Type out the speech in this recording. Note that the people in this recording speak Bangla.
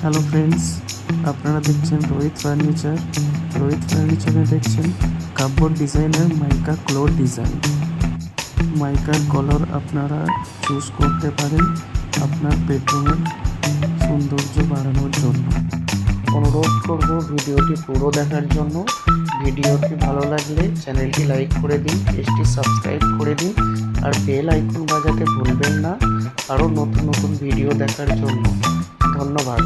হ্যালো ফ্রেন্ডস, আপনারা দেখছেন রোহিত ফার্নিচার। রোহিত ফার্নিচারে দেখছেন কাপড় ডিজাইনের মাইকা ক্লো ডিজাইন। মাইকার কালার আপনারা চুজ করতে পারেন আপনার বেডরুমের সৌন্দর্য বাড়ানোর জন্য। অনুরোধ করব ভিডিওটি পুরো দেখার জন্য। ভিডিওটি ভালো লাগলে চ্যানেলটি লাইক করে দিন, পেজটি সাবস্ক্রাইব করে দিন, আর বেল আইকন বাজাতে ভুলবেন না আরও নতুন নতুন ভিডিও দেখার জন্য। ধন্যবাদ।